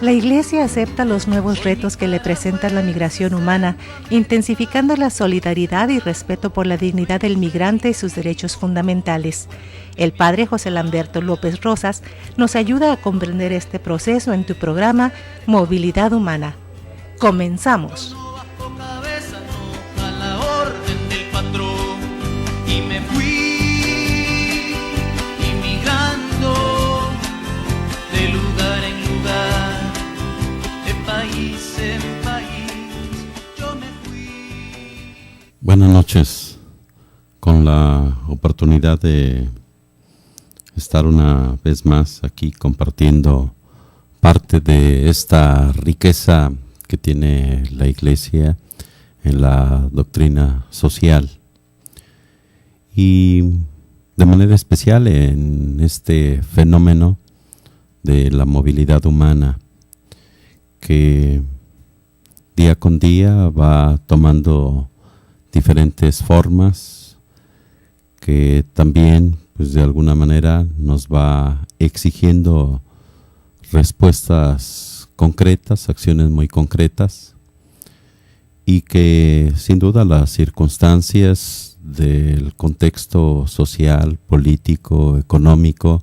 La Iglesia acepta los nuevos retos que le presenta la migración humana, intensificando la solidaridad y respeto por la dignidad del migrante y sus derechos fundamentales. El Padre José Lamberto López Rosas nos ayuda a comprender este proceso en tu programa Movilidad Humana. ¡Comenzamos! Buenas noches, con la oportunidad de estar una vez más aquí compartiendo parte de esta riqueza que tiene la Iglesia en la doctrina social y de manera especial en este fenómeno de la movilidad humana que día con día va tomando diferentes formas que también pues de alguna manera nos va exigiendo respuestas concretas, acciones muy concretas y que sin duda las circunstancias del contexto social, político, económico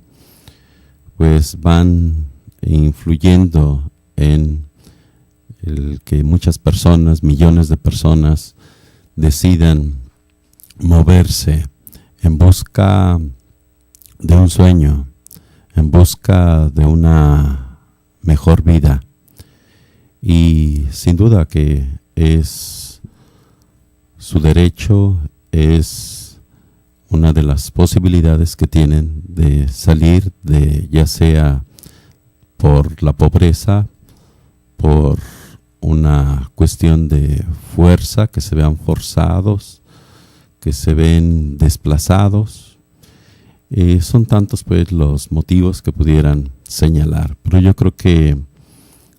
pues van influyendo en el que muchas personas, millones de personas decidan moverse en busca de un sueño, en busca de una mejor vida. Y sin duda que es su derecho, es una de las posibilidades que tienen de salir de, ya sea por la pobreza, por una cuestión de fuerza, que se vean forzados, que se ven desplazados. Son tantos pues los motivos que pudieran señalar, pero yo creo que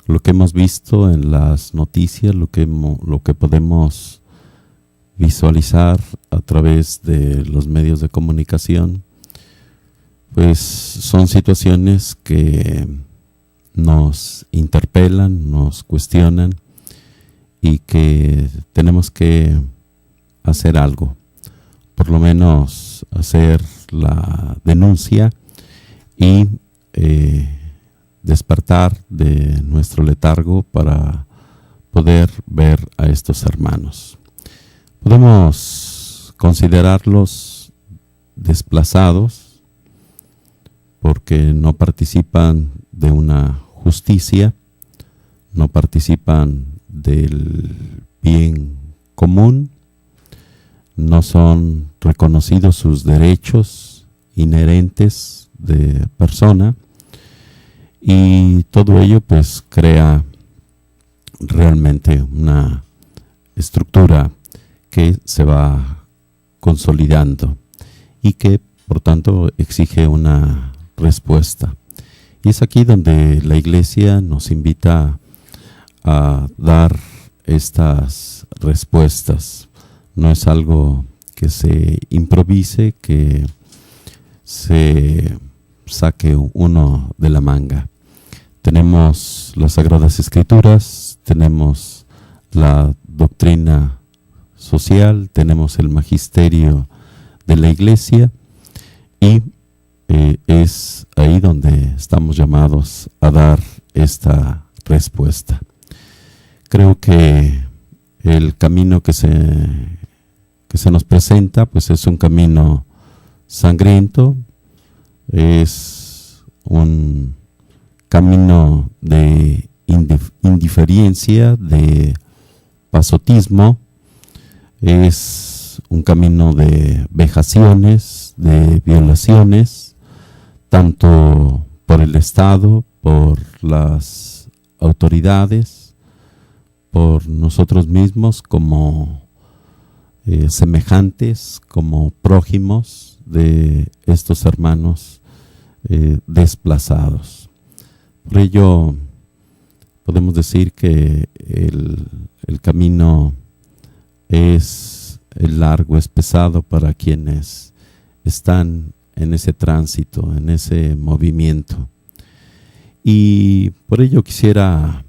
lo que hemos visto en las noticias, lo que podemos visualizar a través de los medios de comunicación, pues son situaciones que nos interpelan, nos cuestionan y que tenemos que hacer algo, por lo menos hacer la denuncia y despertar de nuestro letargo para poder ver a estos hermanos. Podemos considerarlos desplazados porque no participan de una justicia, no participan del bien común, no son reconocidos sus derechos inherentes de persona y todo ello pues crea realmente una estructura que se va consolidando y que por tanto exige una respuesta. Y es aquí donde la Iglesia nos invita a dar estas respuestas. No es algo que se improvise, que se saque uno de la manga. Tenemos las Sagradas Escrituras, tenemos la doctrina social, tenemos el magisterio de la Iglesia y es ahí donde estamos llamados a dar esta respuesta. Creo que el camino que se nos presenta pues es un camino sangriento, es un camino de indiferencia, de pasotismo, es un camino de vejaciones, de violaciones, tanto por el Estado, por las autoridades, por nosotros mismos como semejantes, como prójimos de estos hermanos desplazados. Por ello podemos decir que el camino es largo, es pesado para quienes están en ese tránsito, en ese movimiento. Y por ello quisiera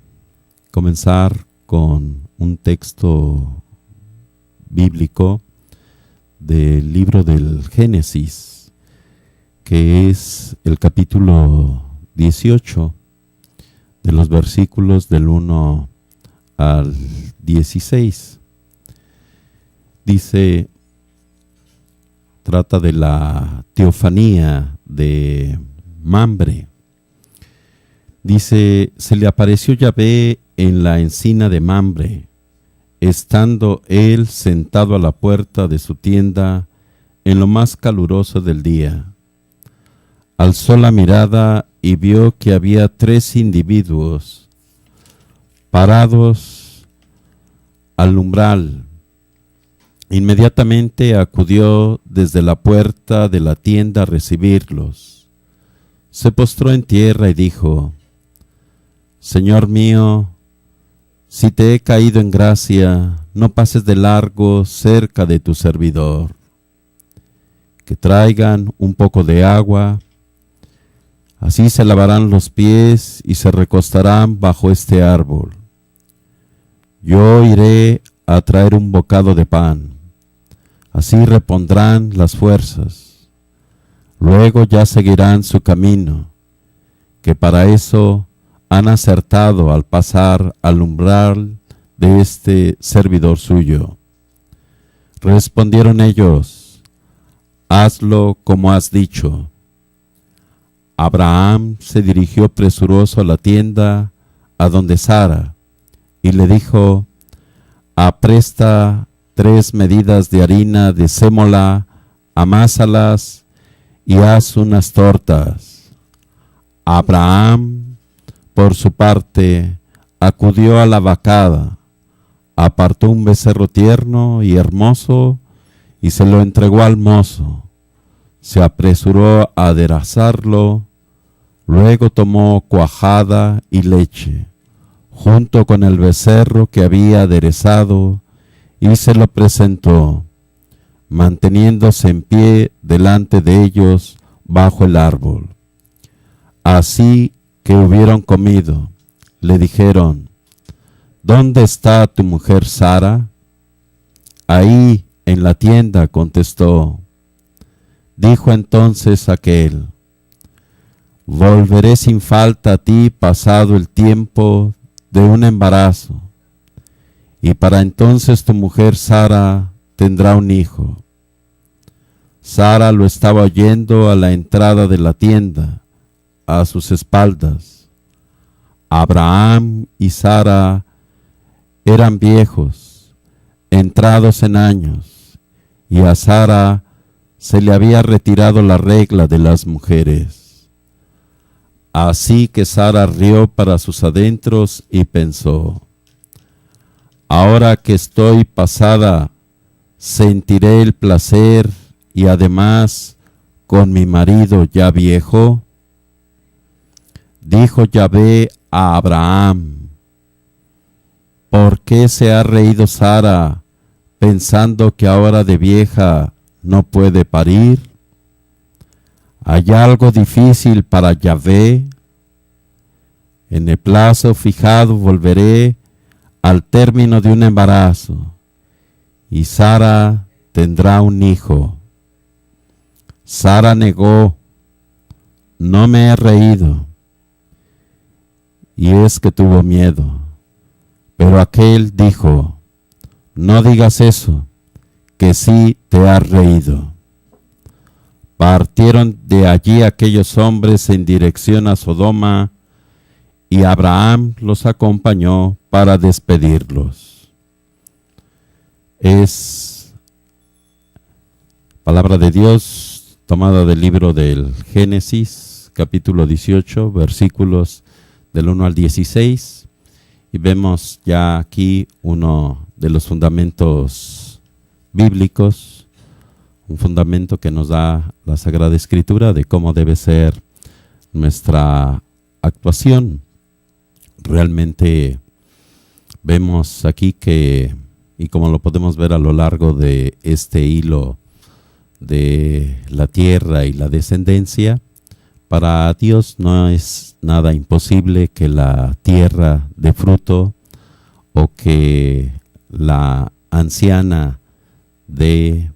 comenzar con un texto bíblico del libro del Génesis, que es el capítulo 18, de los versículos del 1 al 16. Dice, trata de la teofanía de Mambre. Dice, se le apareció Yahvé en la encina de Mambre, estando él sentado a la puerta de su tienda en lo más caluroso del día. Alzó la mirada y vio que había 3 individuos parados al umbral. Inmediatamente acudió desde la puerta de la tienda a recibirlos. Se postró en tierra y dijo: Señor mío, si te he caído en gracia, no pases de largo cerca de tu servidor. Que traigan un poco de agua, así se lavarán los pies y se recostarán bajo este árbol. Yo iré a traer un bocado de pan, así repondrán las fuerzas. Luego ya seguirán su camino, que para eso han acertado al pasar al umbral de este servidor suyo. Respondieron ellos: hazlo como has dicho. Abraham se dirigió presuroso a la tienda a donde Sara y le dijo: apresta 3 medidas de harina de sémola, amásalas y haz unas tortas. Abraham, por su parte, acudió a la vacada, apartó un becerro tierno y hermoso y se lo entregó al mozo. Se apresuró a aderezarlo, luego tomó cuajada y leche, junto con el becerro que había aderezado, y se lo presentó, manteniéndose en pie delante de ellos bajo el árbol. Así que hubieron comido, le dijeron: ¿dónde está tu mujer Sara? Ahí en la tienda, contestó. Dijo entonces aquel: volveré sin falta a ti pasado el tiempo de un embarazo, y para entonces tu mujer Sara tendrá un hijo. Sara lo estaba oyendo a la entrada de la tienda, a sus espaldas. Abraham y Sara eran viejos, entrados en años, y a Sara se le había retirado la regla de las mujeres. Así que Sara rió para sus adentros y pensó: ahora que estoy pasada, sentiré el placer y además con mi marido ya viejo. Dijo Yahvé a Abraham: ¿por qué se ha reído Sara pensando que ahora de vieja no puede parir? ¿Hay algo difícil para Yahvé? En el plazo fijado volveré al término de un embarazo, y Sara tendrá un hijo. Sara negó: no me he reído. Y es que tuvo miedo. Pero aquel dijo: no digas eso, que sí te has reído. Partieron de allí aquellos hombres en dirección a Sodoma, y Abraham los acompañó para despedirlos. Es palabra de Dios tomada del libro del Génesis, capítulo 18, versículos del 1 al 16, y vemos ya aquí uno de los fundamentos bíblicos, un fundamento que nos da la Sagrada Escritura de cómo debe ser nuestra actuación. Realmente vemos aquí que, y como lo podemos ver a lo largo de este hilo de la tierra y la descendencia, Para Dios no es nada imposible que la tierra dé fruto o que la anciana dé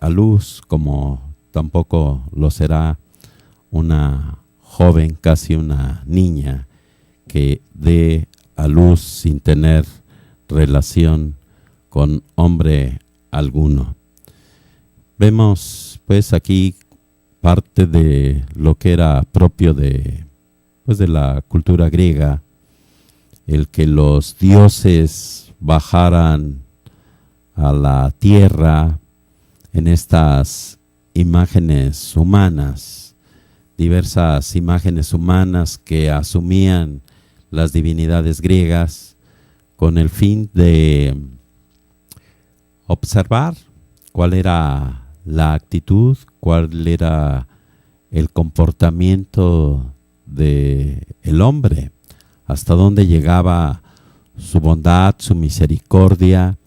a luz, como tampoco lo será una joven, casi una niña, que dé a luz sin tener relación con hombre alguno. Vemos pues aquí parte de lo que era propio de la cultura griega, el que los dioses bajaran a la tierra en estas imágenes humanas, diversas imágenes humanas que asumían las divinidades griegas con el fin de observar cuál era la actitud, cuál era el comportamiento del hombre, hasta dónde llegaba su bondad, su misericordia,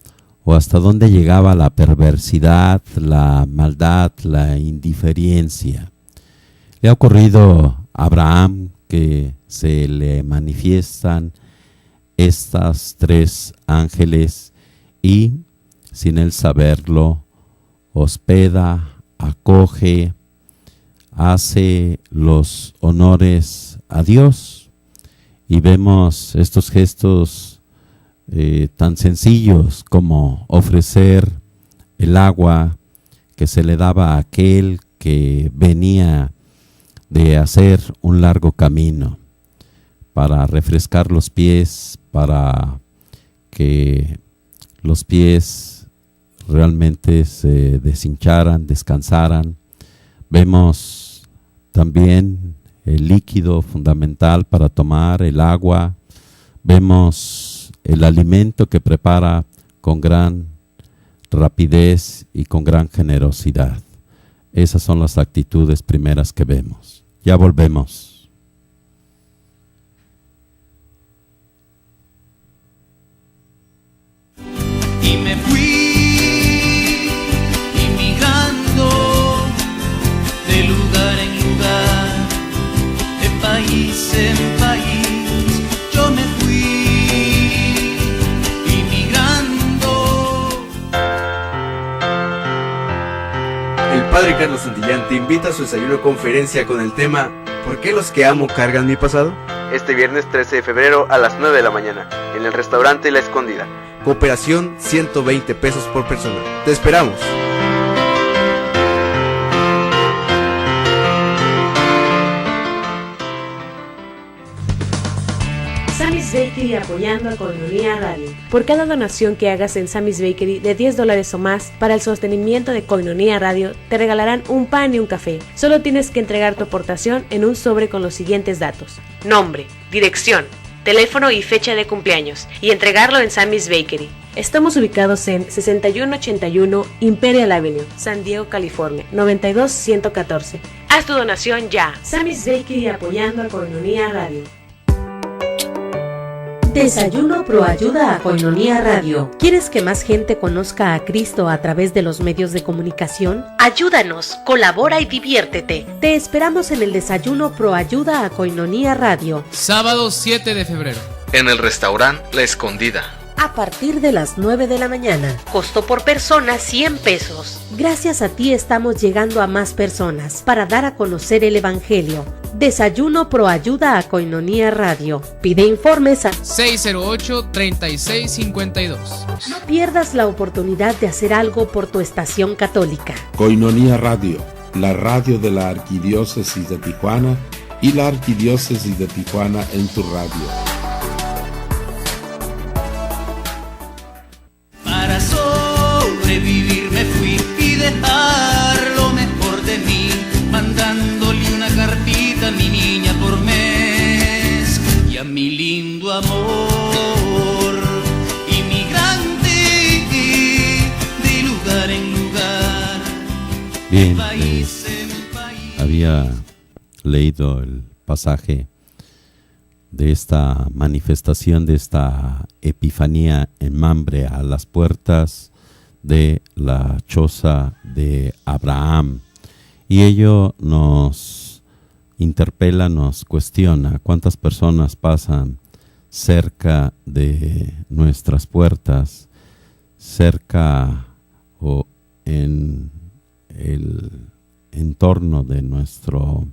o hasta dónde llegaba la perversidad, la maldad, la indiferencia. Le ha ocurrido a Abraham que se le manifiestan estas tres ángeles y, sin él saberlo, hospeda, acoge, hace los honores a Dios. Y vemos estos gestos tan sencillos como ofrecer el agua que se le daba a aquel que venía de hacer un largo camino para refrescar los pies, para que los pies realmente se deshincharan, descansaran. Vemos también el líquido fundamental para tomar, el agua. Vemos el alimento que prepara con gran rapidez y con gran generosidad. Esas son las actitudes primeras que vemos. Ya volvemos. Y me fui inmigrando de lugar en lugar, de país en país. Yo me fui inmigrando. El Padre Carlos Santillán te invita a su desayuno conferencia con el tema ¿Por qué los que amo cargan mi pasado? Este viernes 13 de febrero a las 9 de la mañana, en el restaurante La Escondida. Cooperación, 120 pesos por persona. ¡Te esperamos! Sammy's Bakery apoyando a Koinonia Radio. Por cada donación que hagas en Sammy's Bakery de $10 o más para el sostenimiento de Koinonia Radio, te regalarán un pan y un café. Solo tienes que entregar tu aportación en un sobre con los siguientes datos: nombre, dirección, teléfono y fecha de cumpleaños, y entregarlo en Sammy's Bakery. Estamos ubicados en 6181 Imperial Avenue, San Diego, California, 92114. Haz tu donación ya. Sammy's Bakery apoyando a Koinonia Radio. Desayuno Pro Ayuda a Koinonia Radio. ¿Quieres que más gente conozca a Cristo a través de los medios de comunicación? Ayúdanos, colabora y diviértete. Te esperamos en el Desayuno Pro Ayuda a Koinonia Radio. Sábado 7 de febrero. En el restaurante La Escondida. A partir de las 9 de la mañana. Costo por persona 100 pesos. Gracias a ti estamos llegando a más personas para dar a conocer el Evangelio. Desayuno Pro Ayuda a Koinonia Radio. Pide informes a 608-3652. No pierdas la oportunidad de hacer algo por tu estación católica. Koinonia Radio, la radio de la Arquidiócesis de Tijuana y la Arquidiócesis de Tijuana en tu radio. Para sobrevivir me fui y dejar lo mejor de mí, mandándole una cartita a mi niña por mes y a mi lindo amor, inmigrante de lugar en lugar, Bien, de país en país. había leído el pasaje de esta manifestación, de esta epifanía en Mamre, a las puertas de la choza de Abraham. Y ello nos interpela, nos cuestiona. ¿Cuántas personas pasan cerca de nuestras puertas, cerca o en el entorno de nuestro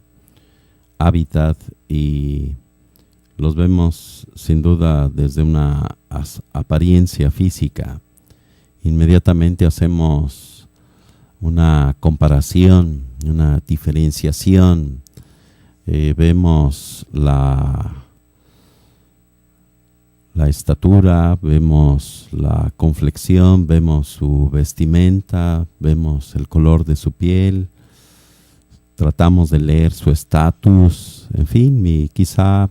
hábitat, y los vemos sin duda desde una apariencia física? Inmediatamente hacemos una comparación, una diferenciación. Vemos la estatura, vemos la complexión, vemos su vestimenta, vemos el color de su piel, tratamos de leer su estatus, en fin, y quizá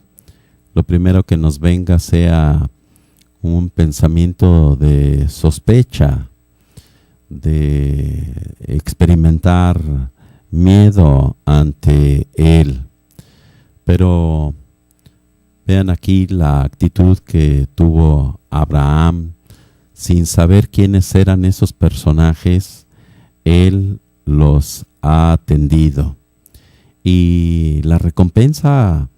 lo primero que nos venga sea un pensamiento de sospecha, de experimentar miedo ante él. Pero vean aquí la actitud que tuvo Abraham. Sin saber quiénes eran esos personajes, él los ha atendido. Y la recompensa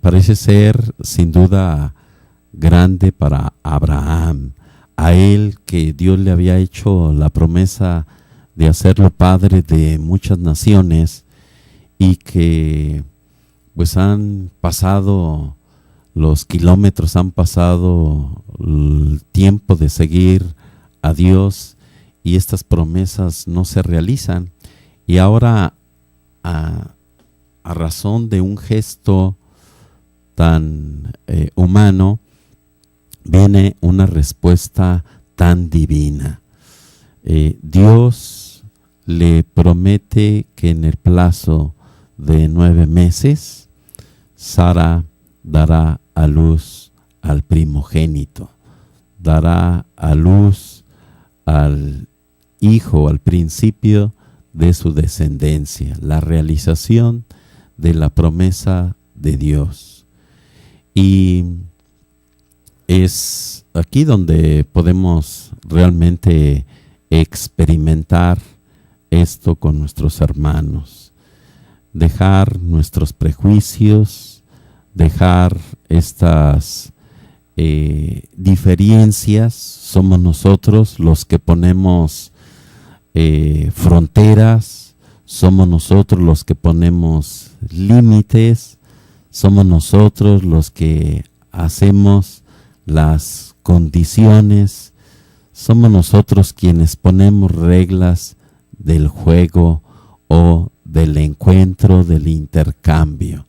parece ser sin duda grande para Abraham. A él, que Dios le había hecho la promesa de hacerlo padre de muchas naciones, y que pues han pasado los kilómetros, han pasado el tiempo de seguir a Dios, y estas promesas no se realizan. Y ahora, a razón de un gesto tan humano, viene una respuesta tan divina. Dios le promete que en el plazo de 9 meses, Sara dará a luz al primogénito, dará a luz al hijo, al principio de su descendencia, la realización de la promesa de Dios. Y es aquí donde podemos realmente experimentar esto con nuestros hermanos, dejar nuestros prejuicios, dejar estas diferencias. Somos nosotros los que ponemos fronteras, somos nosotros los que ponemos límites, somos nosotros los que hacemos las condiciones, somos nosotros quienes ponemos reglas del juego o del encuentro, del intercambio.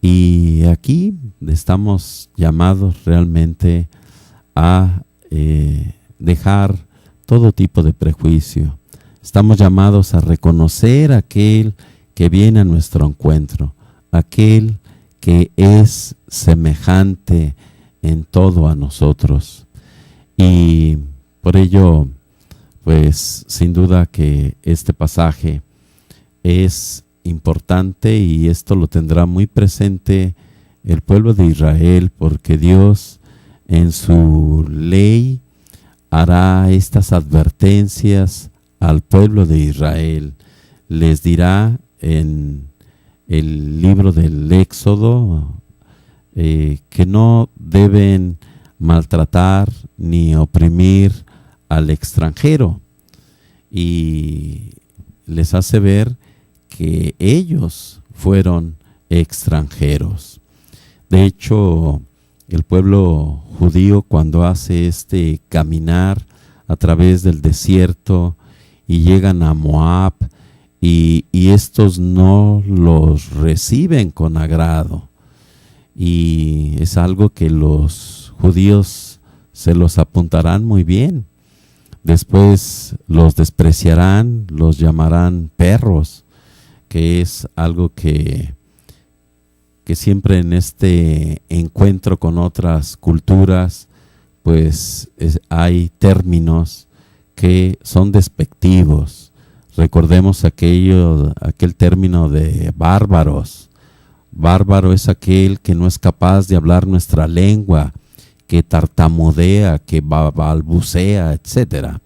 Y aquí estamos llamados realmente a dejar todo tipo de prejuicio. Estamos llamados a reconocer a aquel que viene a nuestro encuentro, aquel que es semejante en todo a nosotros. Y por ello, pues sin duda que este pasaje es importante, y esto lo tendrá muy presente el pueblo de Israel, porque Dios en su ley hará estas advertencias al pueblo de Israel. Les dirá en el libro del Éxodo que no deben maltratar ni oprimir al extranjero, y les hace ver que ellos fueron extranjeros. De hecho, el pueblo judío, cuando hace este caminar a través del desierto y llegan a Moab, y estos no los reciben con agrado, y es algo que los judíos se los apuntarán muy bien. Después los despreciarán, los llamarán perros, que es algo que siempre en este encuentro con otras culturas, pues hay términos que son despectivos. Recordemos aquel término de bárbaros. Bárbaro es aquel que no es capaz de hablar nuestra lengua, que tartamudea, que balbucea, etc.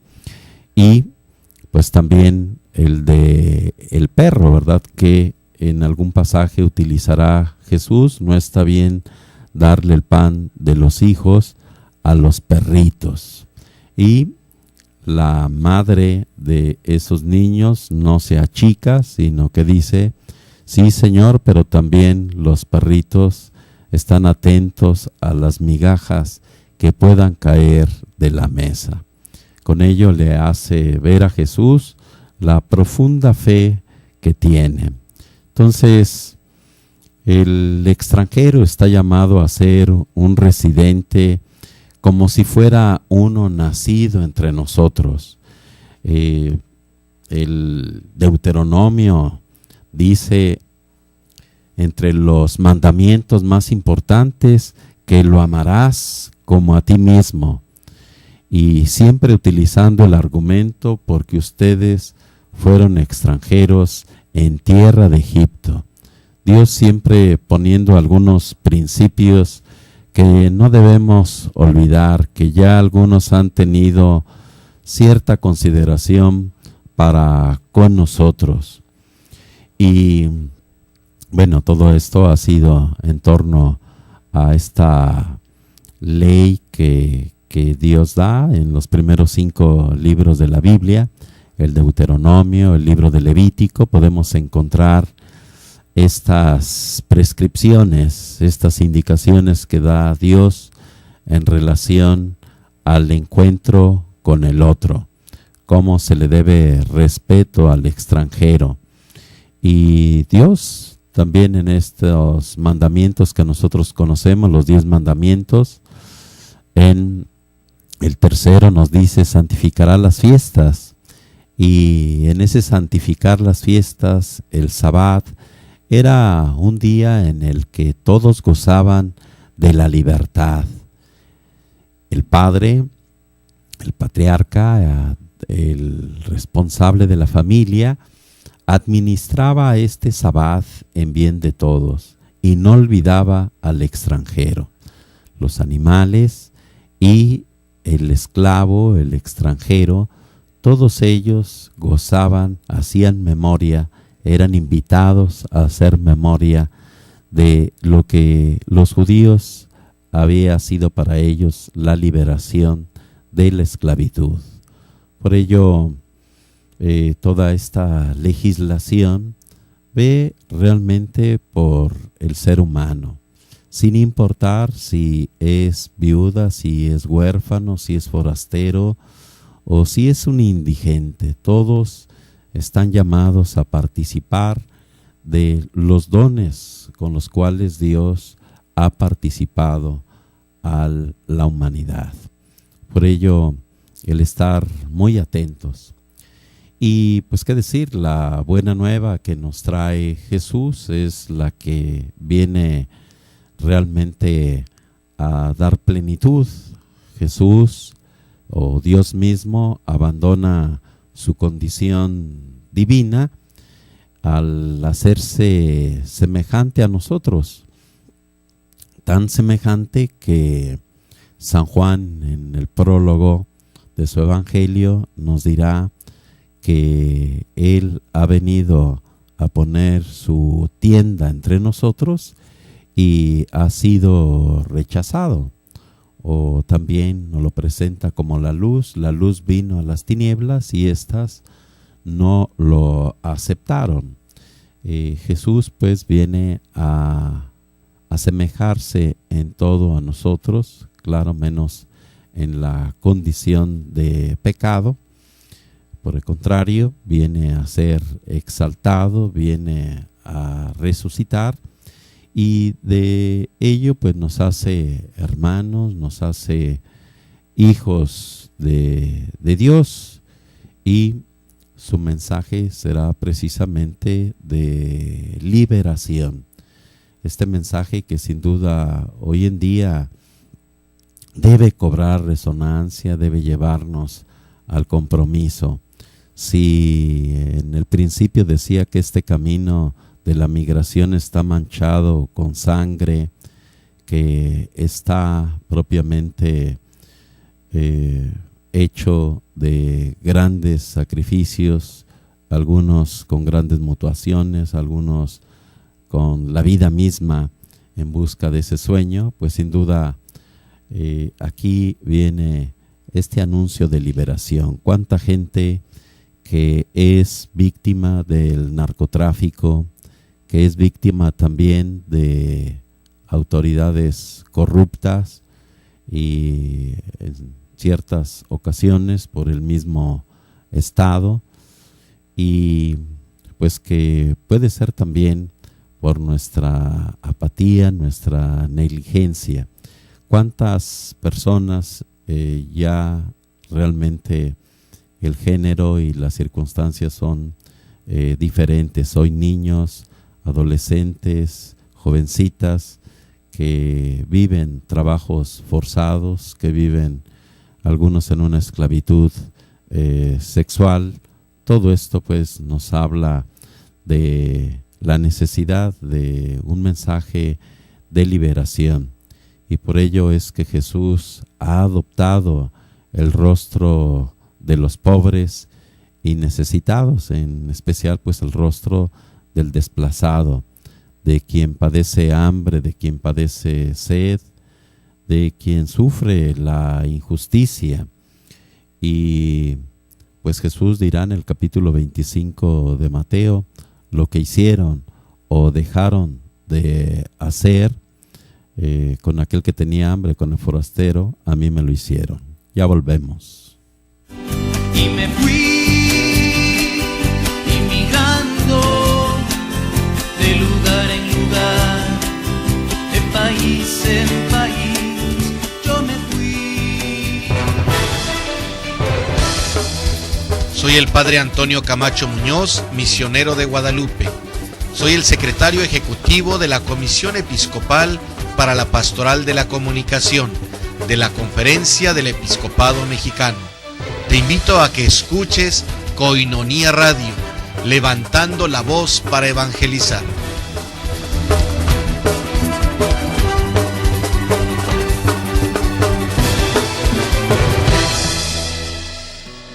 Y pues también el de el perro, ¿verdad? Que en algún pasaje utilizará Jesús, no está bien darle el pan de los hijos a los perritos. Y la madre de esos niños no se achica, sino que dice: sí, Señor, pero también los perritos están atentos a las migajas que puedan caer de la mesa. Con ello le hace ver a Jesús la profunda fe que tiene. Entonces, el extranjero está llamado a ser un residente como si fuera uno nacido entre nosotros. El Deuteronomio dice, entre los mandamientos más importantes, que lo amarás como a ti mismo. Y siempre utilizando el argumento, porque ustedes fueron extranjeros en tierra de Egipto. Dios siempre poniendo algunos principios que no debemos olvidar, que ya algunos han tenido cierta consideración para con nosotros. Y bueno, todo esto ha sido en torno a esta ley que Dios da en los primeros 5 libros de la Biblia, el Deuteronomio, el libro de Levítico. Podemos encontrar estas prescripciones, estas indicaciones que da Dios en relación al encuentro con el otro, cómo se le debe respeto al extranjero. Y Dios también en estos mandamientos que nosotros conocemos, los 10 mandamientos, en el tercero nos dice: santificará las fiestas. Y en ese santificar las fiestas, el Sabbat, era un día en el que todos gozaban de la libertad. El padre, el patriarca, el responsable de la familia, administraba este Sabbat en bien de todos y no olvidaba al extranjero. Los animales y el esclavo, el extranjero, todos ellos gozaban, hacían memoria, eran invitados a hacer memoria de lo que los judíos había sido para ellos la liberación de la esclavitud. Por ello, toda esta legislación ve realmente por el ser humano, sin importar si es viuda, si es huérfano, si es forastero o si es un indigente. Todos están llamados a participar de los dones con los cuales Dios ha participado a la humanidad. Por ello, el estar muy atentos. Y pues qué decir, la buena nueva que nos trae Jesús es la que viene realmente a dar plenitud. Jesús o Dios mismo abandona su condición divina al hacerse semejante a nosotros, tan semejante que San Juan en el prólogo de su evangelio nos dirá que Él ha venido a poner su tienda entre nosotros y ha sido rechazado. O también nos lo presenta como la luz vino a las tinieblas y éstas no lo aceptaron. Jesús pues viene a asemejarse en todo a nosotros, claro, menos en la condición de pecado. Por el contrario, viene a ser exaltado, viene a resucitar, y de ello pues nos hace hermanos, nos hace hijos de Dios, y su mensaje será precisamente de liberación. Este mensaje que sin duda hoy en día debe cobrar resonancia, debe llevarnos al compromiso. Si en el principio decía que este camino de la migración está manchado con sangre, que está propiamente hecho de grandes sacrificios, algunos con grandes mutuaciones, algunos con la vida misma en busca de ese sueño, pues sin duda aquí viene este anuncio de liberación. ¿Cuánta gente que es víctima del narcotráfico, que es víctima también de autoridades corruptas y en ciertas ocasiones por el mismo Estado, y pues que puede ser también por nuestra apatía, nuestra negligencia? ¿Cuántas personas ya realmente el género y las circunstancias son diferentes? Hoy niños, adolescentes, jovencitas que viven trabajos forzados, que viven algunos en una esclavitud sexual. Todo esto pues nos habla de la necesidad de un mensaje de liberación, y por ello es que Jesús ha adoptado el rostro de los pobres y necesitados, en especial pues el rostro del desplazado, de quien padece hambre, de quien padece sed, de quien sufre la injusticia. Y pues Jesús dirá en el capítulo 25 de Mateo: lo que hicieron o dejaron de hacer con aquel que tenía hambre, con el forastero, a mí me lo hicieron. Ya volvemos. Y me fui inmigrando de lugar en lugar, de país en país, yo me fui. Soy el Padre Antonio Camacho Muñoz, misionero de Guadalupe. Soy el secretario ejecutivo de la Comisión Episcopal para la Pastoral de la Comunicación de la Conferencia del Episcopado Mexicano. Te invito a que escuches Koinonía Radio, levantando la voz para evangelizar.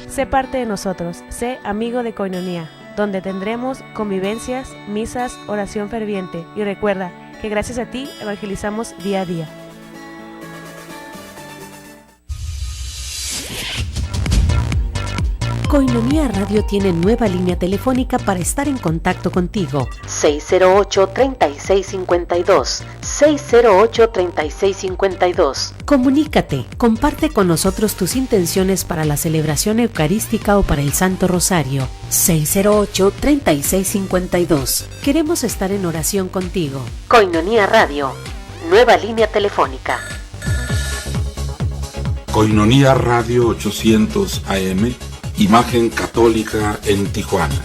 Sé parte de nosotros, sé amigo de Koinonía, donde tendremos convivencias, misas, oración ferviente, y recuerda que gracias a ti evangelizamos día a día. Koinonía Radio tiene nueva línea telefónica para estar en contacto contigo. 608-3652. 608-3652. Comunícate, comparte con nosotros tus intenciones para la celebración eucarística o para el Santo Rosario. 608-3652. Queremos estar en oración contigo. Koinonía Radio, nueva línea telefónica. Koinonía Radio 800 AM, Imagen Católica en Tijuana.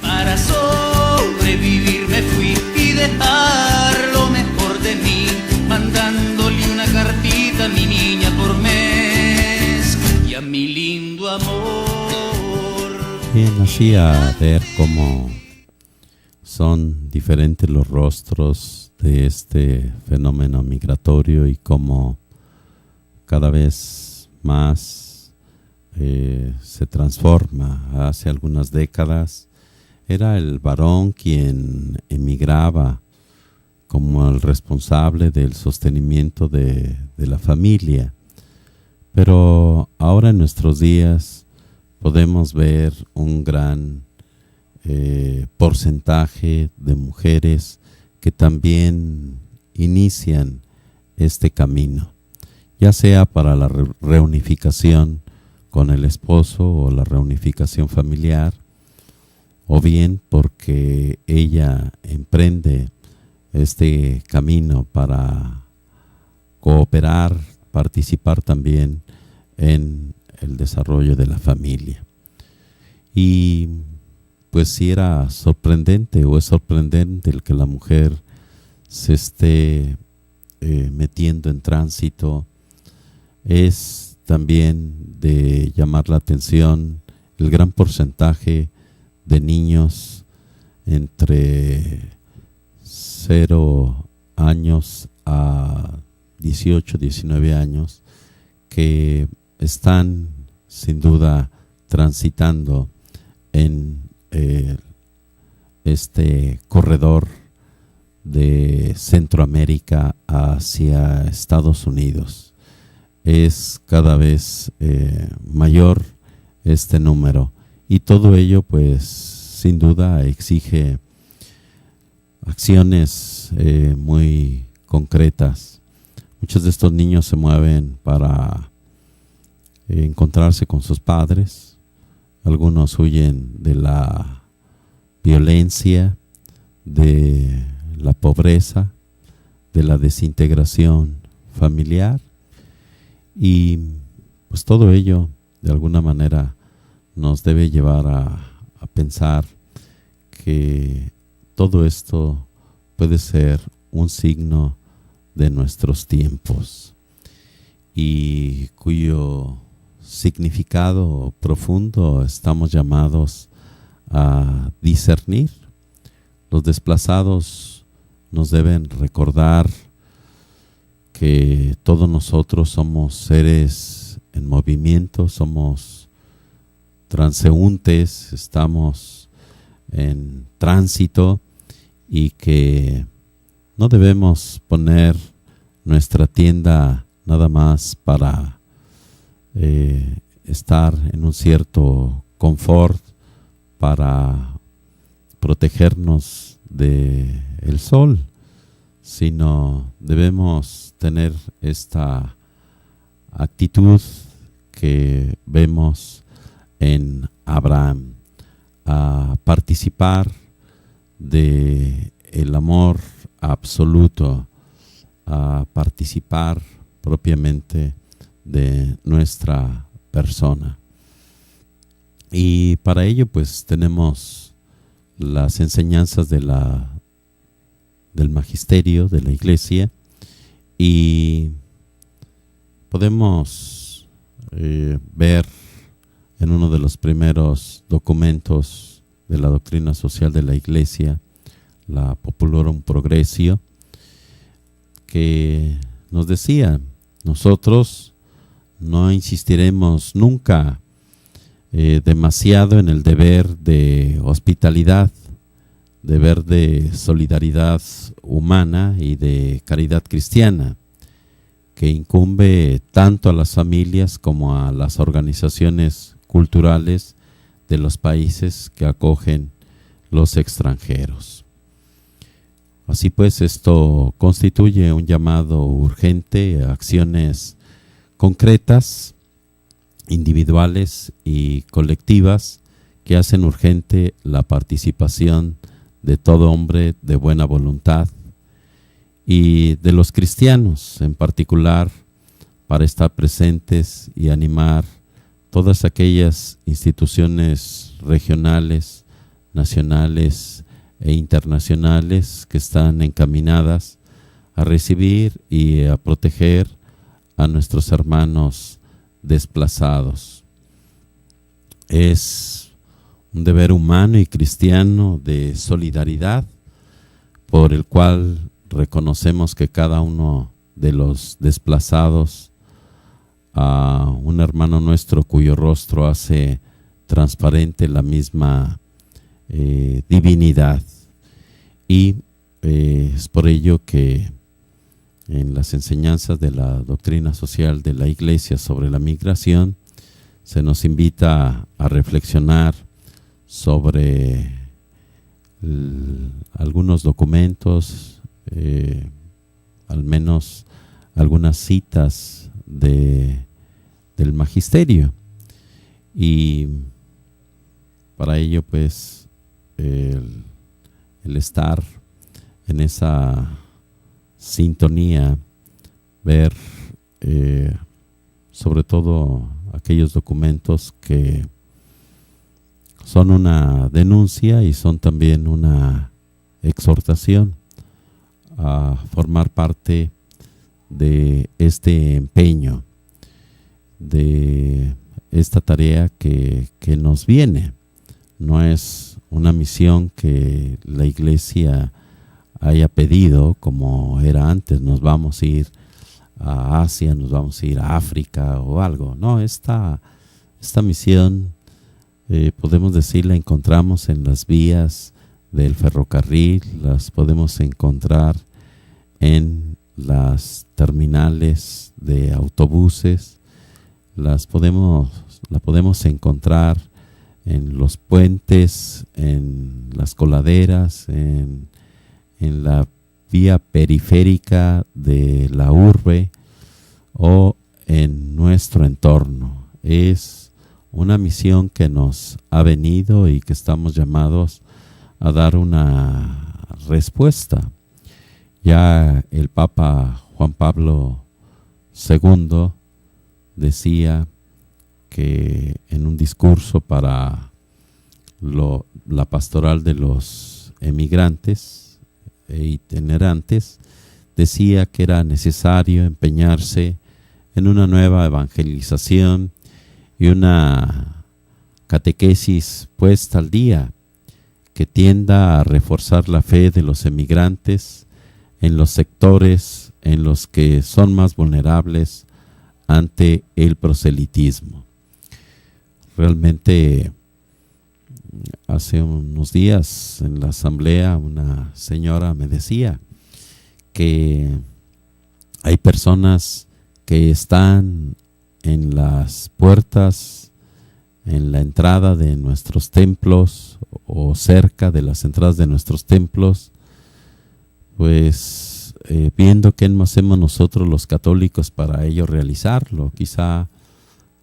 Para sobrevivir me fui y dejar lo mejor de mí, mandándole una cartita a mi niña por mes y a mi lindo amor. Bien, así a ver cómo son diferentes los rostros de este fenómeno migratorio y cómo cada vez más se transforma. Hace algunas décadas era el varón quien emigraba como el responsable del sostenimiento de la familia, pero ahora en nuestros días podemos ver un gran porcentaje de mujeres que también inician este camino, ya sea para la reunificación con el esposo o la reunificación familiar, o bien porque ella emprende este camino para cooperar, participar también en el desarrollo de la familia. Y pues si era sorprendente o es sorprendente el que la mujer se esté metiendo en tránsito, es también de llamar la atención el gran porcentaje de niños entre 0 años a 18, 19 años que están sin duda transitando en este corredor de Centroamérica hacia Estados Unidos. Es cada vez mayor este número, y todo ello pues sin duda exige acciones muy concretas. Muchos de estos niños se mueven para encontrarse con sus padres, algunos huyen de la violencia, de la pobreza, de la desintegración familiar, y pues todo ello de alguna manera nos debe llevar a pensar que todo esto puede ser un signo de nuestros tiempos, y cuyo significado profundo estamos llamados a discernir. Los desplazados nos deben recordar que todos nosotros somos seres en movimiento, somos transeúntes, estamos en tránsito, y que no debemos poner nuestra tienda nada más para estar en un cierto confort, para protegernos del sol, sino debemos tener esta actitud que vemos en Abraham, a participar de el amor absoluto, a participar propiamente de nuestra persona. Y para ello pues tenemos las enseñanzas del magisterio de la Iglesia, y podemos ver en uno de los primeros documentos de la doctrina social de la Iglesia, la Populorum Progressio, que nos decía: nosotros no insistiremos nunca demasiado en el deber de hospitalidad, deber de solidaridad humana y de caridad cristiana, que incumbe tanto a las familias como a las organizaciones culturales de los países que acogen los extranjeros. Así pues, esto constituye un llamado urgente a acciones concretas, individuales y colectivas, que hacen urgente la participación de todo hombre de buena voluntad, y de los cristianos en particular, para estar presentes y animar todas aquellas instituciones regionales, nacionales e internacionales que están encaminadas a recibir y a proteger a nuestros hermanos desplazados. Es un deber humano y cristiano de solidaridad, por el cual reconocemos que cada uno de los desplazados, a un hermano nuestro cuyo rostro hace transparente la misma divinidad. Y es por ello que en las enseñanzas de la doctrina social de la Iglesia sobre la migración se nos invita a reflexionar sobre algunos documentos, al menos algunas citas del magisterio, y para ello pues el estar en esa sintonía, ver sobre todo aquellos documentos que son una denuncia y son también una exhortación a formar parte de este empeño, de esta tarea que nos viene. No es una misión que la Iglesia haya pedido como era antes: nos vamos a ir a Asia, nos vamos a ir a África o algo. No, esta misión podemos decir, la encontramos en las vías del ferrocarril, las podemos encontrar en las terminales de autobuses, la podemos encontrar en los puentes, en las coladeras, en la vía periférica de la urbe o en nuestro entorno. Es una misión que nos ha venido y que estamos llamados a dar una respuesta. Ya el Papa Juan Pablo II decía que en un discurso para la pastoral de los emigrantes e itinerantes, decía que era necesario empeñarse en una nueva evangelización y una catequesis puesta al día que tienda a reforzar la fe de los emigrantes en los sectores en los que son más vulnerables ante el proselitismo. Realmente, hace unos días en la asamblea una señora me decía que hay personas que están en las puertas, en la entrada de nuestros templos o cerca de las entradas de nuestros templos, pues viendo qué hacemos nosotros los católicos para ello realizarlo. Quizá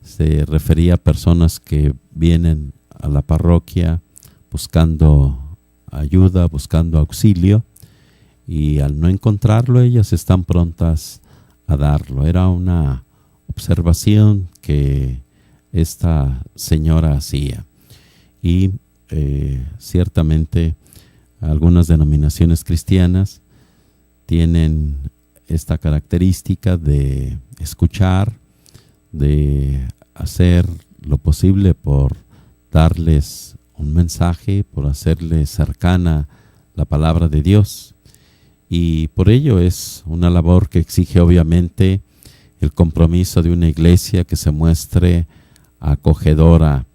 se refería a personas que vienen a la parroquia buscando ayuda, buscando auxilio, y al no encontrarlo ellas están prontas a darlo. Era una observación que esta señora hacía, y ciertamente algunas denominaciones cristianas tienen esta característica de escuchar, de hacer lo posible por darles un mensaje, por hacerles cercana la palabra de Dios, y por ello es una labor que exige obviamente el compromiso de una iglesia que se muestre acogedora.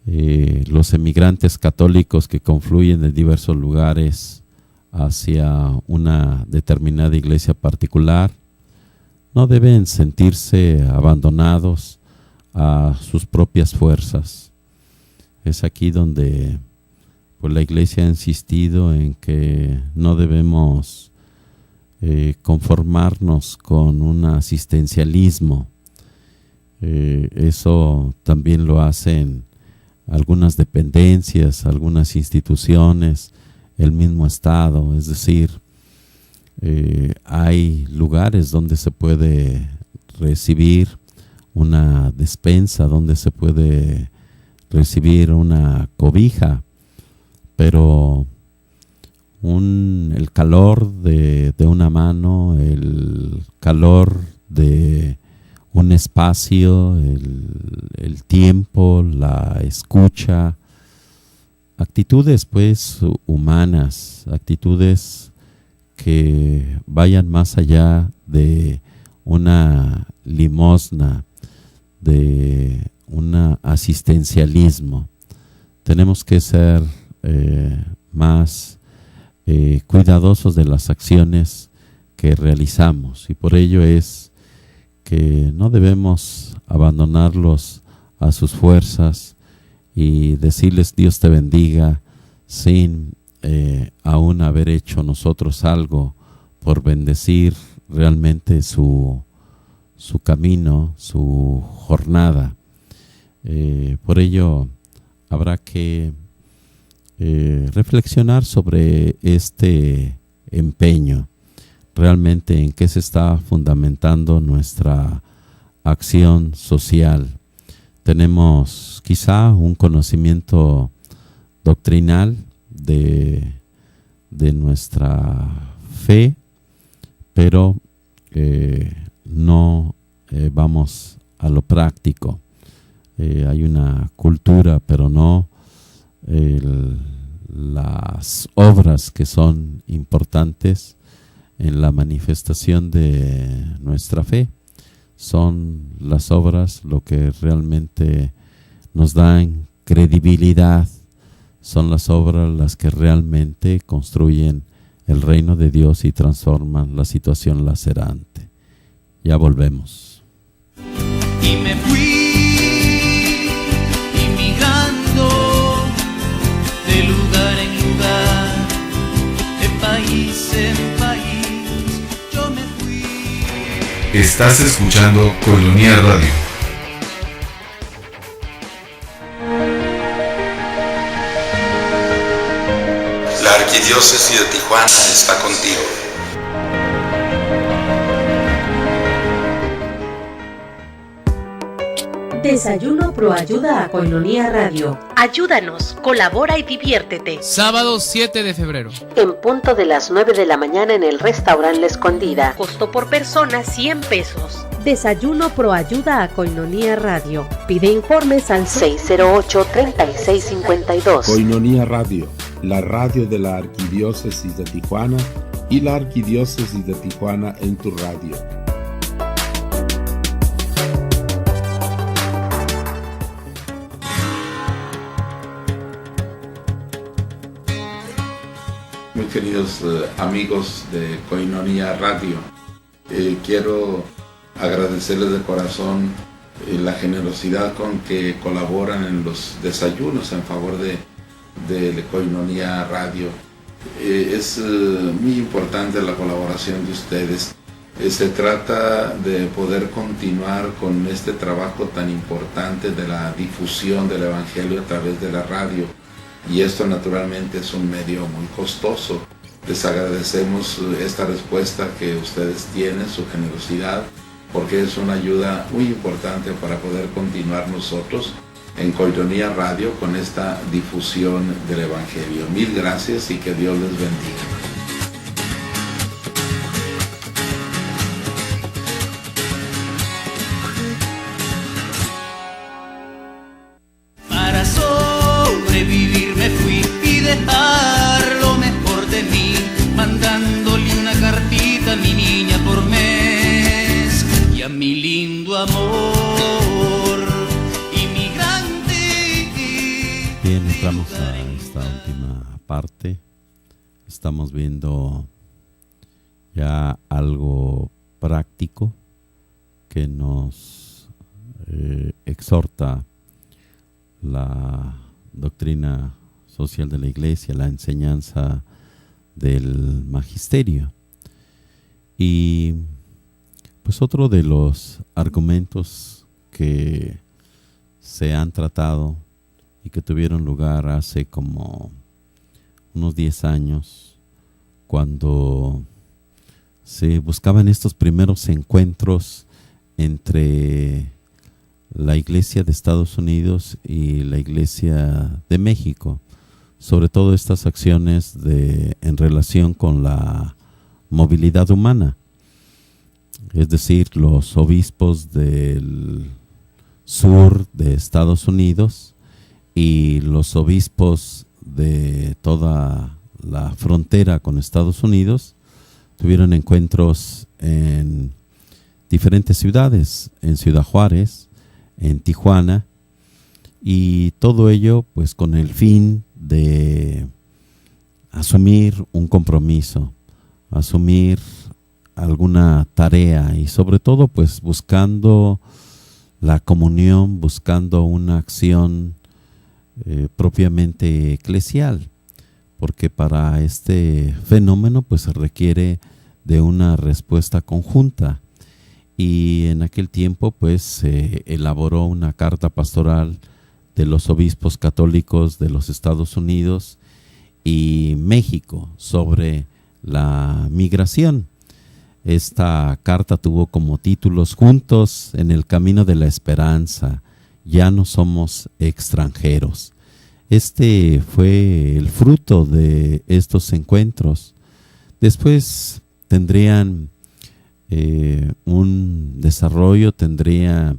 Los emigrantes católicos que confluyen de diversos lugares hacia una determinada iglesia particular no deben sentirse abandonados a sus propias fuerzas. Es aquí donde pues, la iglesia ha insistido en que no debemos conformarnos con un asistencialismo. Eso también lo hacen algunas dependencias, algunas instituciones, el mismo Estado. Es decir, hay lugares donde se puede recibir una despensa, donde se puede recibir una cobija, pero el calor de una mano, el calor de un espacio, el tiempo, la escucha, actitudes pues humanas, actitudes que vayan más allá de una limosna, de un asistencialismo. Tenemos que ser más cuidadosos de las acciones que realizamos, y por ello es que no debemos abandonarlos a sus fuerzas y decirles Dios te bendiga sin aún haber hecho nosotros algo por bendecir realmente su camino, su jornada. Por ello habrá que reflexionar sobre este empeño, realmente en qué se está fundamentando nuestra acción social. Tenemos quizá un conocimiento doctrinal de nuestra fe, pero no vamos a lo práctico. Hay una cultura, pero no las obras que son importantes en la manifestación de nuestra fe. Son las obras lo que realmente nos dan credibilidad, son las obras las que realmente construyen el reino de Dios y transforman la situación lacerante. Ya volvemos. Y me fui inmigrando de lugar en lugar, de país en país, yo me fui. Estás escuchando Koinonia Radio. La Arquidiócesis de Tijuana está contigo. Desayuno Pro Ayuda a Koinonia Radio. Ayúdanos, colabora y diviértete. Sábado 7 de febrero. En punto de las 9 de la mañana en el restaurante La Escondida. Costo por persona 100 pesos. Desayuno Pro Ayuda a Koinonia Radio. Pide informes al 608-3652. Koinonia Radio, la radio de la Arquidiócesis de Tijuana y la Arquidiócesis de Tijuana en tu radio. Muy queridos amigos de Koinonia Radio, quiero agradecerles de corazón la generosidad con que colaboran en los desayunos en favor de Koinonia Radio. Es muy importante la colaboración de ustedes. Se trata de poder continuar con este trabajo tan importante de la difusión del Evangelio a través de la radio. Y esto naturalmente es un medio muy costoso. Les agradecemos esta respuesta que ustedes tienen, su generosidad, porque es una ayuda muy importante para poder continuar nosotros en Koinonia Radio con esta difusión del Evangelio. Mil gracias y que Dios les bendiga. Para sobrevivir me fui y dejar lo mejor de mí, mandándole una cartita a mi niña por mes y a mi lindo amor inmigrante. Bien, entramos a esta última parte. Estamos viendo ya algo práctico que nos exhorta la doctrina social de la Iglesia, la enseñanza del magisterio. Y pues otro de los argumentos que se han tratado y que tuvieron lugar hace como unos 10 años, cuando se buscaban estos primeros encuentros entre la Iglesia de Estados Unidos y la Iglesia de México, sobre todo estas acciones en relación con la movilidad humana, es decir, los obispos del sur de Estados Unidos y los obispos de toda la frontera con Estados Unidos tuvieron encuentros en diferentes ciudades, en Ciudad Juárez, en Tijuana, y todo ello pues con el fin de asumir un compromiso, asumir alguna tarea y sobre todo pues buscando la comunión, buscando una acción propiamente eclesial, porque para este fenómeno pues se requiere de una respuesta conjunta. Y en aquel tiempo pues se elaboró una carta pastoral de los obispos católicos de los Estados Unidos y México sobre la migración. Esta carta tuvo como títulos: Juntos en el camino de la esperanza, ya no somos extranjeros. Este fue el fruto de estos encuentros. Después tendrían un desarrollo, tendría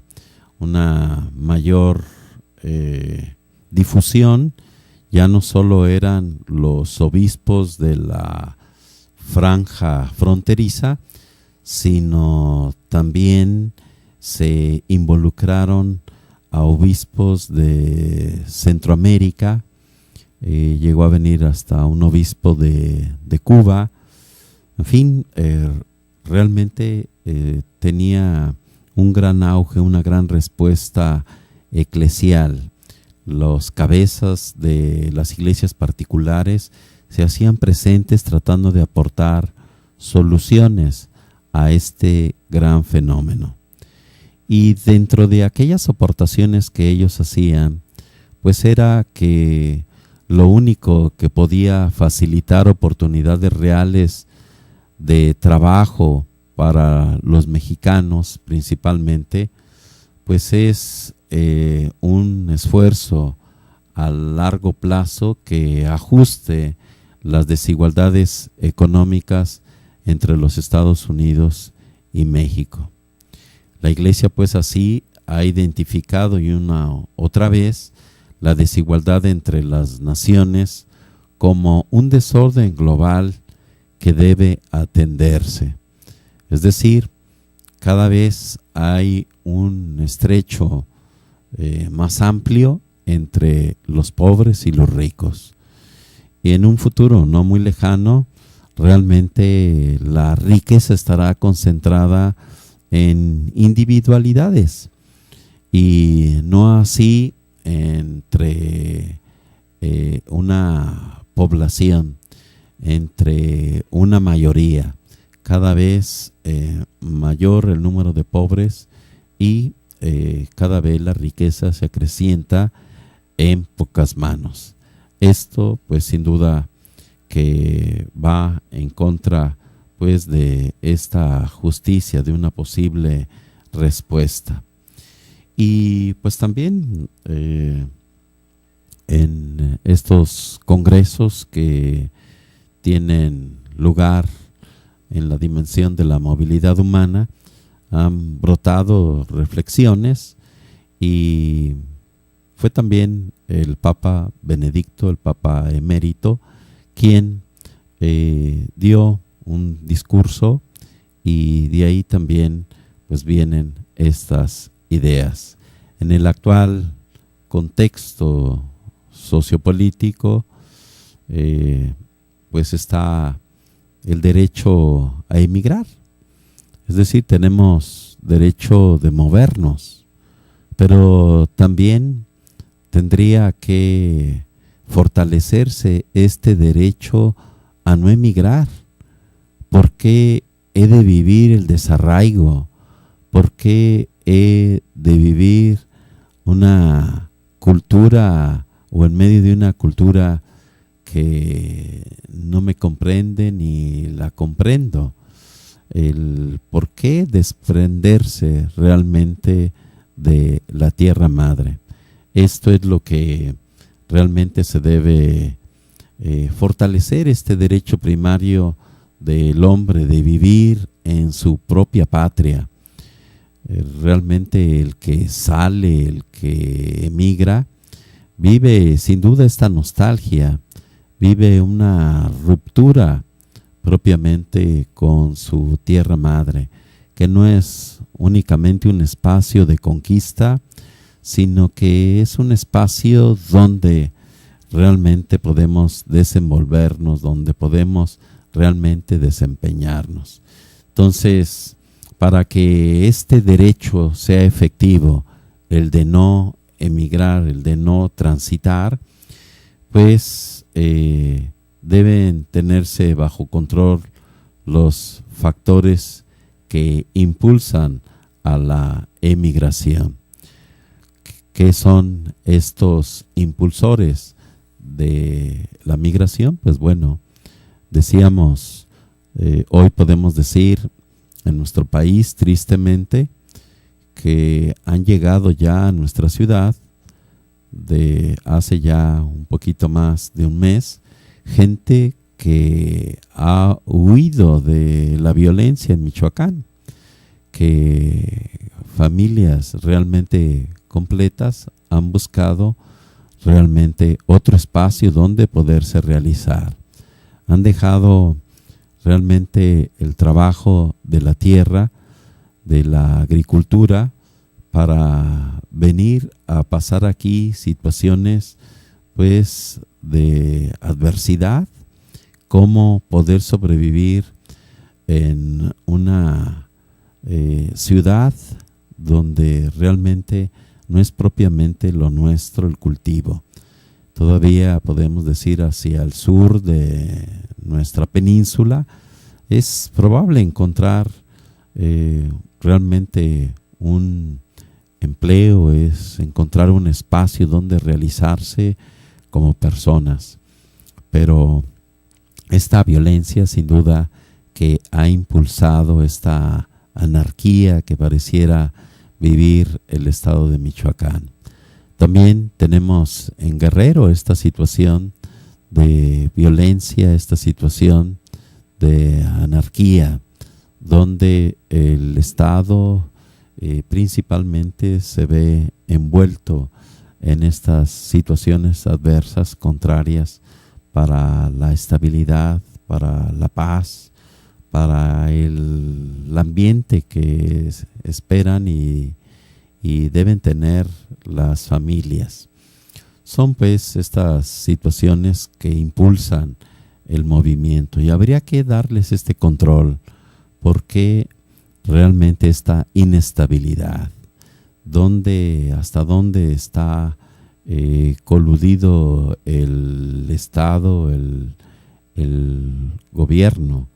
una mayor difusión. Ya no solo eran los obispos de la franja fronteriza, sino también se involucraron a obispos de Centroamérica, llegó a venir hasta un obispo de Cuba. En fin, realmente tenía un gran auge, una gran respuesta eclesial. Los cabezas de las iglesias particulares se hacían presentes tratando de aportar soluciones a este gran fenómeno. Y dentro de aquellas aportaciones que ellos hacían, pues era que lo único que podía facilitar oportunidades reales de trabajo para los mexicanos principalmente, pues es un esfuerzo a largo plazo que ajuste las desigualdades económicas entre los Estados Unidos y México. La Iglesia pues así ha identificado y una otra vez la desigualdad entre las naciones como un desorden global que debe atenderse. Es decir, cada vez hay un estrecho más amplio entre los pobres y los ricos. Y en un futuro no muy lejano, realmente la riqueza estará concentrada en individualidades y no así entre una población, entre una mayoría. Cada vez mayor el número de pobres y cada vez la riqueza se acrecienta en pocas manos. Esto pues sin duda que va en contra pues de esta justicia, de una posible respuesta. Y pues también en estos congresos que tienen lugar en la dimensión de la movilidad humana, han brotado reflexiones y fue también el Papa Benedicto, el Papa emérito, quien dio un discurso y de ahí también pues vienen estas ideas. En el actual contexto sociopolítico pues está el derecho a emigrar. Es decir, tenemos derecho de movernos, pero también tendría que fortalecerse este derecho a no emigrar. ¿Por qué he de vivir el desarraigo? ¿Por qué he de vivir una cultura o en medio de una cultura que no me comprende ni la comprendo? El por qué desprenderse realmente de la tierra madre. Esto es lo que realmente se debe fortalecer, este derecho primario del hombre de vivir en su propia patria. Realmente el que sale, el que emigra, vive sin duda esta nostalgia, vive una ruptura propiamente con su tierra madre, que no es únicamente un espacio de conquista, sino que es un espacio donde realmente podemos desenvolvernos, donde podemos realmente desempeñarnos. Entonces, para que este derecho sea efectivo, el de no emigrar, el de no transitar, pues deben tenerse bajo control los factores que impulsan a la emigración. ¿Qué son estos impulsores de la migración? Pues bueno, decíamos, hoy podemos decir en nuestro país, tristemente, que han llegado ya a nuestra ciudad de hace ya un poquito más de un mes, gente que ha huido de la violencia en Michoacán, que familias realmente completas han buscado realmente otro espacio donde poderse realizar. Han dejado realmente el trabajo de la tierra, de la agricultura, para venir a pasar aquí situaciones pues de adversidad, cómo poder sobrevivir en una ciudad donde realmente no es propiamente lo nuestro el cultivo. Todavía podemos decir hacia el sur de nuestra península es probable encontrar realmente un empleo, es encontrar un espacio donde realizarse como personas. Pero esta violencia sin duda que ha impulsado esta anarquía que pareciera vivir el estado de Michoacán. También tenemos en Guerrero esta situación de violencia, esta situación de anarquía, donde el Estado principalmente se ve envuelto en estas situaciones adversas, contrarias para la estabilidad, para la paz, para el ambiente que esperan y deben tener las familias. Son pues estas situaciones que impulsan el movimiento y habría que darles este control, porque realmente esta inestabilidad, hasta dónde está coludido el Estado, el gobierno,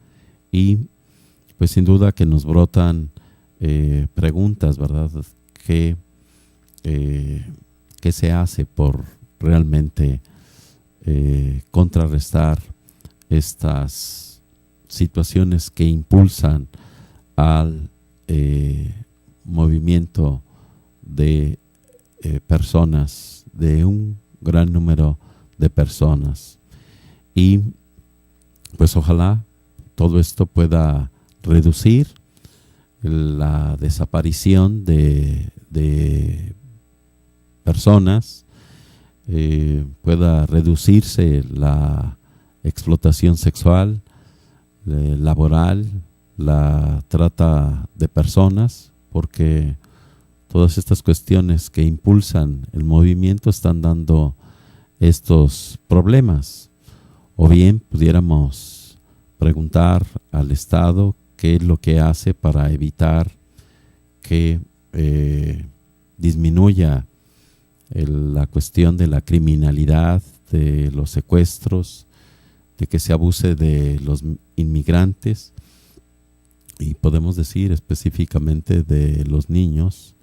y pues sin duda que nos brotan preguntas, ¿verdad? ¿Qué se hace por realmente contrarrestar estas situaciones que impulsan al movimiento de personas, de un gran número de personas? Y pues ojalá todo esto pueda reducir la desaparición de personas, pueda reducirse la explotación sexual, laboral, la trata de personas, porque todas estas cuestiones que impulsan el movimiento están dando estos problemas. O bien pudiéramos preguntar al Estado qué es lo que hace para evitar que disminuya la cuestión de la criminalidad, de los secuestros, de que se abuse de los inmigrantes, y podemos decir específicamente de los niños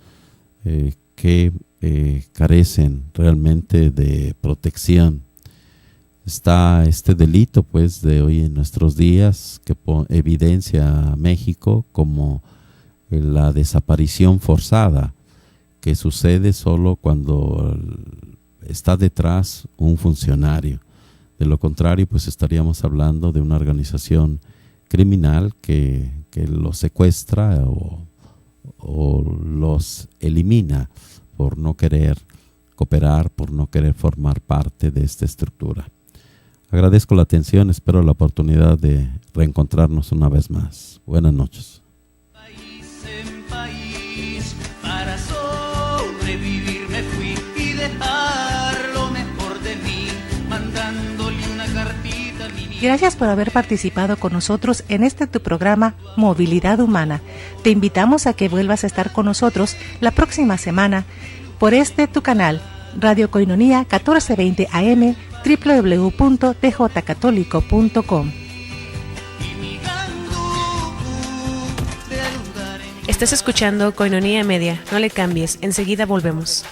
que carecen realmente de protección. Está este delito pues de hoy en nuestros días que evidencia a México como la desaparición forzada, que sucede solo cuando está detrás un funcionario. De lo contrario, pues estaríamos hablando de una organización criminal que los secuestra o los elimina por no querer cooperar, por no querer formar parte de esta estructura. Agradezco la atención, espero la oportunidad de reencontrarnos una vez más. Buenas noches. Para sobrevivir me fui y dejar lo mejor de mí, mandándole una cartita a mi niña. Gracias por haber participado con nosotros en tu programa Movilidad Humana. Te invitamos a que vuelvas a estar con nosotros la próxima semana por tu canal, Radio Koinonia 1420 AM, www.tjcatólico.com. Estás escuchando Koinonia Media. No le cambies, enseguida volvemos.